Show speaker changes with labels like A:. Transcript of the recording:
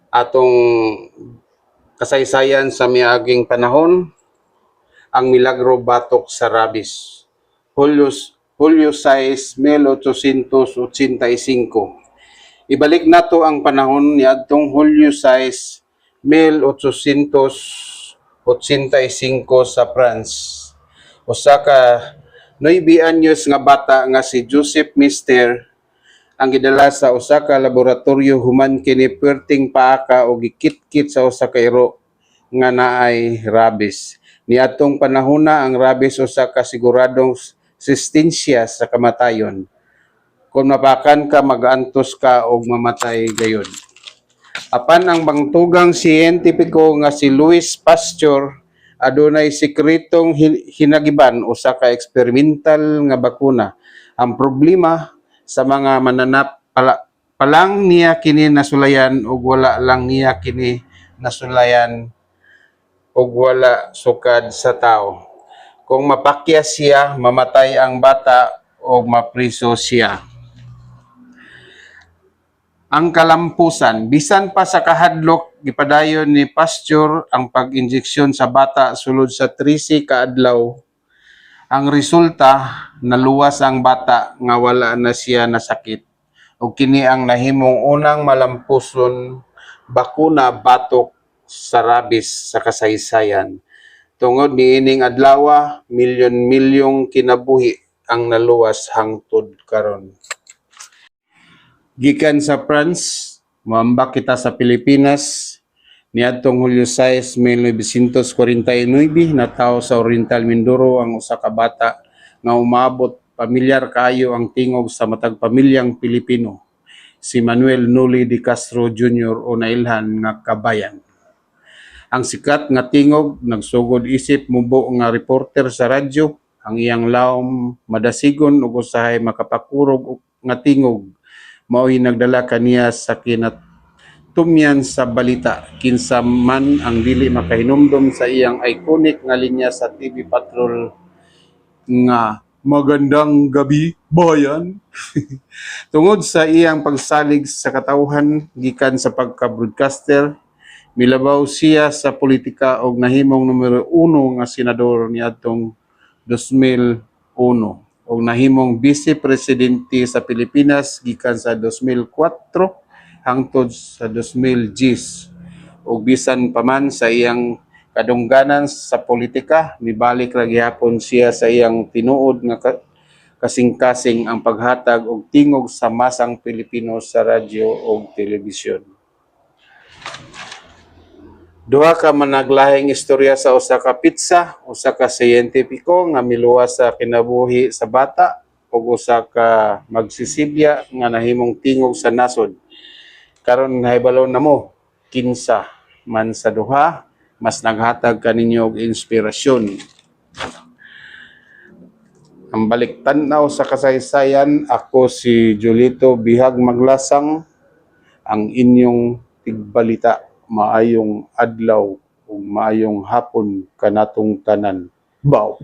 A: atong kasaysayan sa miaging panahon, ang milagro batok sa rabies. Hulyo 6, 1885. Ibalik nato ang panahon ni adtong Hulyo 6, 1885 sa France. Usa ka 9 anyos nga bata nga si Joseph Mister ang gidala sa usa ka laboratorio human kini perting paaka o gikit-kit sa usa ka iro nga naay rabies. Niadtong panahona ang rabies usa ka siguradong sistensya sa kamatayon. Kung mapakan ka, mag-antos ka o mamatay gayon. Apan ang bangtugang siyentipiko nga si Louis Pasteur adunay sikretong hinagiban usa ka experimental nga bakuna. Ang problema sa mga mananap palang niya kini nasulayan ug wala lang niya kini nasulayan ug wala sukad sa tao. Kung mapakya siya, mamatay ang bata o mapriso siya. Ang kalampusan, bisan pa sa kahadlok, gipadayon ni Pasteur ang pag-injeksyon sa bata sulod sa 13 ka adlaw. Ang resulta, naluwas ang bata nga wala na siya nasakit. O kini ang nahimong unang malampuson bakuna batok sa rabies sa kasaysayan. Tungod niining adlaw, milyon-milyong kinabuhi ang naluwas hangtod karon. Gikan sa France, moambak kita sa Pilipinas. Niadtong Hulyo 6, 1949, natawo sa Oriental Mindoro ang usa ka bata nga umabot pamilyar kaayo ang tingog sa matag pamilyang Pilipino, si Manuel Noli de Castro Jr. o nailhan nga Kabayan. Ang sikat nga tingog nagsugod isip mubo nga reporter sa radyo, ang iyang lawom madasigon ug usahay makapakurog nga tingog mao'y nagdala kaniya sa kinatumyan sa balita kinsa man ang dili makahinumdom sa iyang iconic nga linya sa TV Patrol nga magandang gabi bayan. Tungod sa iyang pagsalig sa katawhan gikan sa pagka-broadcaster, milabaw siya sa politika og nahimong numero 1 nga senador niadtong 2001 o nahimong Vice Presidente sa Pilipinas gikan sa 2004 hangtod sa 2010. O bisan pa man sa iyang kadungganan sa politika, nibalik ra gihapon siya sa iyang tinuod nga kasing-kasing ang paghatag og tingog sa masang Pilipino sa radyo ug telebisyon. Duha ka managlahing istorya sa usa ka pitsa, usa ka siyentipiko nga miluwas sa kinabuhi sa bata ug usa ka magsisibya nga nahimong tingog sa nasod. Karon nahibalo na mo, kinsa man sa duha mas naghatag kaninyo og inspirasyon. Ang balik tan-aw sa kasaysayan, ako si Julito Bihag Maglasang, ang inyong tigbalita. Maayong adlaw o maayong hapon kanatong tanan. Bow!